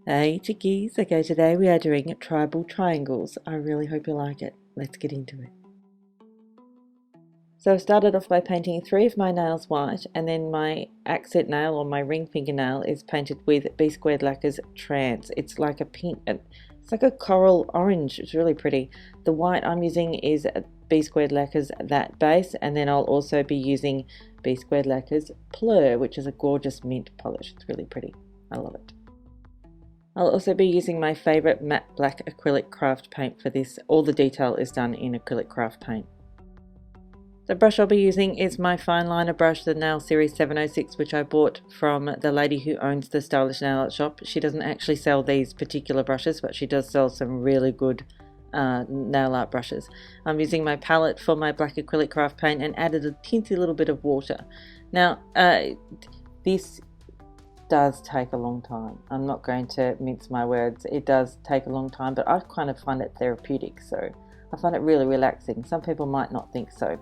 Hey chickies, okay, today we are doing tribal triangles. I really hope you like it. Let's get into it. So I started off by painting 3 of my nails white, and then my accent nail or my ring fingernail is painted with BSquared Lacquer's Trance. It's like a pink, it's like a coral orange. It's really pretty. The white I'm using is BSquared Lacquer's That Base, and then I'll also be using BSquared Lacquer's Plur, which is a gorgeous mint polish. It's really pretty. I love it. I'll also be using my favourite matte black Acrylic Craft paint for this. All the detail is done in Acrylic Craft paint. The brush I'll be using is my fine liner brush, the Nail Series 706, which I bought from the lady who owns the Stylish Nail Art shop. She doesn't actually sell these particular brushes, but she does sell some really good nail art brushes. I'm using my palette for my black Acrylic Craft paint and added a teensy little bit of water. Now, this does take a long time. I'm not going to mince my words. It does take a long time, but I kind of find it therapeutic, so I find it really relaxing. Some people might not think so.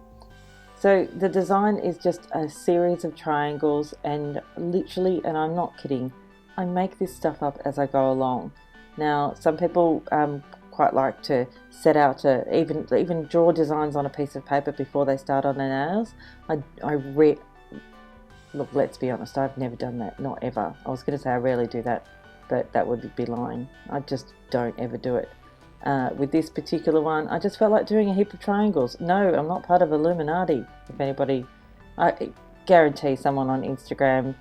So the design is just a series of triangles, and literally, and I'm not kidding, I make this stuff up as I go along. Now, some people quite like to set out to even draw designs on a piece of paper before they start on their nails. Look, let's be honest, I've never done that, not ever. I was going to say I rarely do that, but that would be lying. I just don't ever do it. With this particular one, I just felt like doing a heap of triangles. No, I'm not part of Illuminati. If anybody, I guarantee someone on Instagram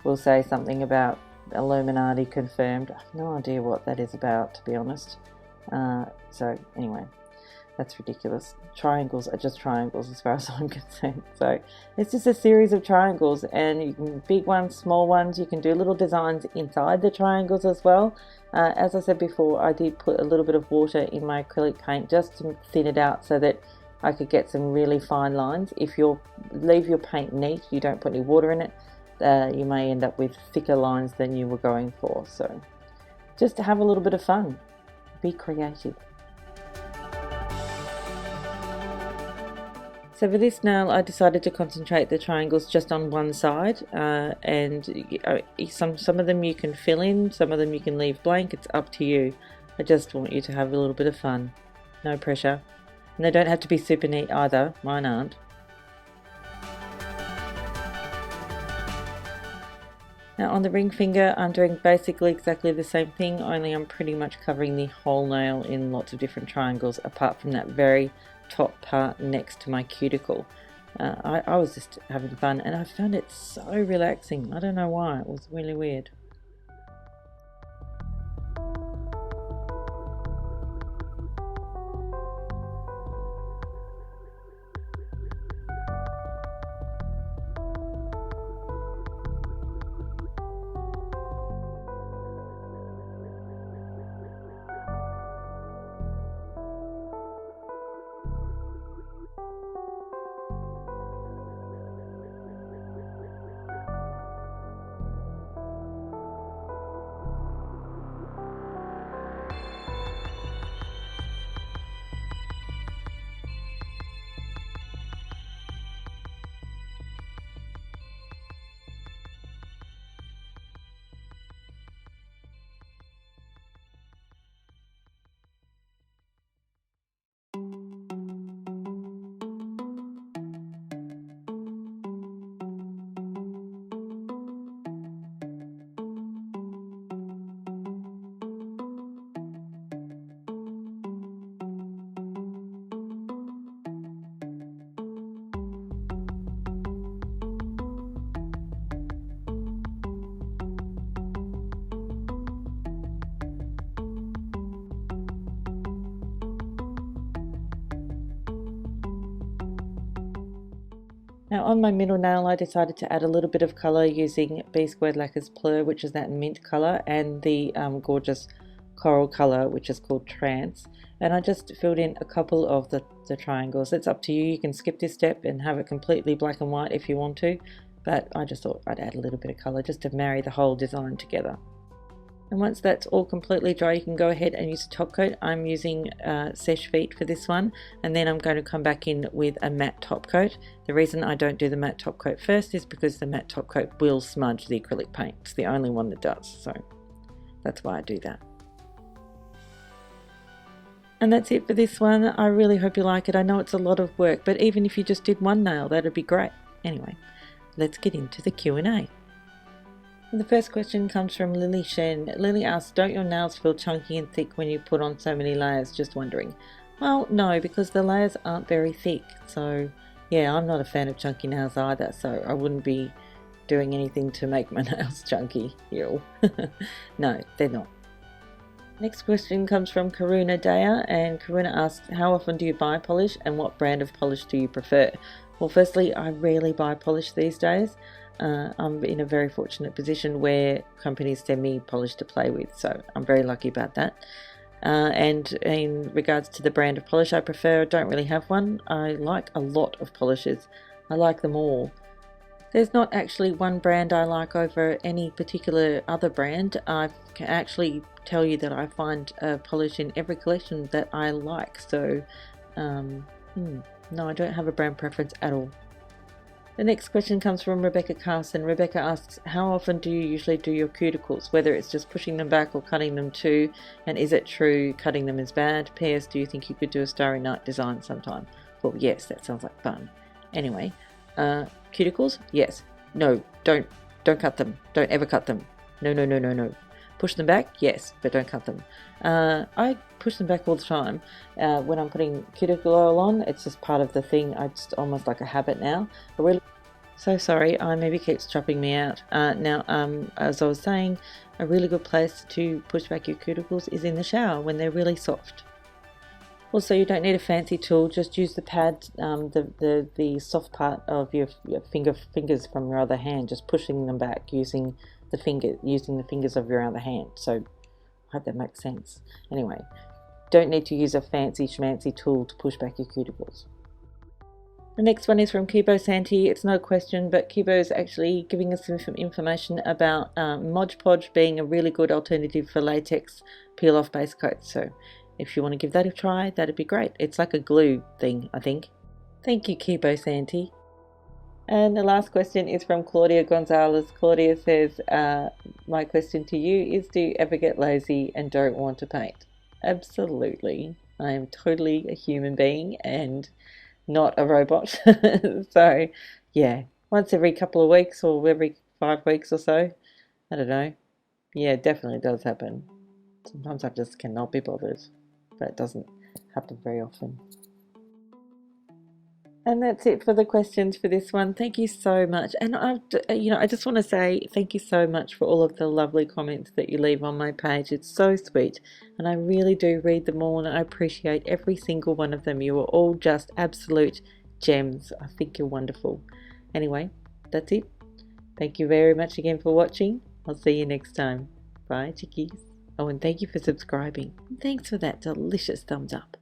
will say something about Illuminati confirmed. I have no idea what that is about, to be honest. So anyway, that's ridiculous. Triangles are just triangles as far as I'm concerned. So it's just a series of triangles, and you can big ones, small ones. You can do little designs inside the triangles as well. As I said before, I did put a little bit of water in my acrylic paint just to thin it out so that I could get some really fine lines. If you leave your paint neat, you don't put any water in it, you may end up with thicker lines than you were going for. So just to have a little bit of fun, be creative. So for this nail, I decided to concentrate the triangles just on one side, and some of them you can fill in, some of them you can leave blank. It's up to you. I just want you to have a little bit of fun, no pressure. And they don't have to be super neat either, mine aren't. Now on the ring finger, I'm doing basically exactly the same thing, only I'm pretty much covering the whole nail in lots of different triangles, apart from that very top part next to my cuticle. I was just having fun, and I found it so relaxing. I don't know why, it was really weird. Now on my middle nail, I decided to add a little bit of colour using BSquared Lacquer's Plur, which is that mint colour, and the gorgeous coral colour, which is called Trance. And I just filled in a couple of the triangles. It's up to you. You can skip this step and have it completely black and white if you want to, but I just thought I'd add a little bit of colour just to marry the whole design together. And once that's all completely dry, you can go ahead and use a top coat. I'm using Seche Vite for this one, and then I'm going to come back in with a matte top coat. The reason I don't do the matte top coat first is because the matte top coat will smudge the acrylic paint. It's the only one that does. So That's why I do that. And that's it for this one. I really hope you like it. I know it's a lot of work, but even if you just did one nail, that'd be great. Anyway, let's get into the Q&A. The first question comes from Lily Shen. Lily asks, don't your nails feel chunky and thick when you put on so many layers? Just wondering. Well, no, because the layers aren't very thick. So yeah, I'm not a fan of chunky nails either, so I wouldn't be doing anything to make my nails chunky. Ew. No, they're not. Next question comes from Karuna Daya, and Karuna asks, how often do you buy polish and what brand of polish do you prefer? Well, firstly, I rarely buy polish these days. I'm in a very fortunate position where companies send me polish to play with, so I'm very lucky about that. And in regards to the brand of polish I prefer, I don't really have one. I like a lot of polishes. I like them all. There's not actually one brand I like over any particular other brand. I can actually tell you that I find a polish in every collection that I like. So, no, I don't have a brand preference at all. The next question comes from Rebecca Carson. Rebecca asks, how often do you usually do your cuticles, whether it's just pushing them back or cutting them too, and is it true cutting them is bad? P.S. Do you think you could do a Starry Night design sometime? Well, yes, that sounds like fun. Anyway, cuticles? Yes. No, don't cut them. Don't ever cut them. No. Push them back? Yes, but don't cut them. I push them back all the time. When I'm putting cuticle oil on, it's just part of the thing. It's almost like a habit now. So sorry, maybe keeps chopping me out. Now, as I was saying, a really good place to push back your cuticles is in the shower when they're really soft. Also, you don't need a fancy tool, just use the pad, the soft part of your fingers from your other hand, just pushing them back using the fingers of your other hand. So I hope that makes sense. Anyway, don't need to use a fancy schmancy tool to push back your cuticles. The next one is from Kibo Santi. It's no question, but Kibo is actually giving us some information about Mod Podge being a really good alternative for latex peel-off base coats. So if you want to give that a try, that'd be great. It's like a glue thing, I think. Thank you, Kibo Santi. And the last question is from Claudia Gonzalez. Claudia says, my question to you is, do you ever get lazy and don't want to paint? Absolutely. I am totally a human being and not a robot. So yeah, once every couple of weeks or every 5 weeks or so, I don't know. Yeah, it definitely does happen. Sometimes I just cannot be bothered, but it doesn't happen very often. And that's it for the questions for this one. Thank you so much. And I just want to say thank you so much for all of the lovely comments that you leave on my page. It's so sweet. And I really do read them all and I appreciate every single one of them. You are all just absolute gems. I think you're wonderful. Anyway, that's it. Thank you very much again for watching. I'll see you next time. Bye, chickies. Oh, and thank you for subscribing. And thanks for that delicious thumbs up.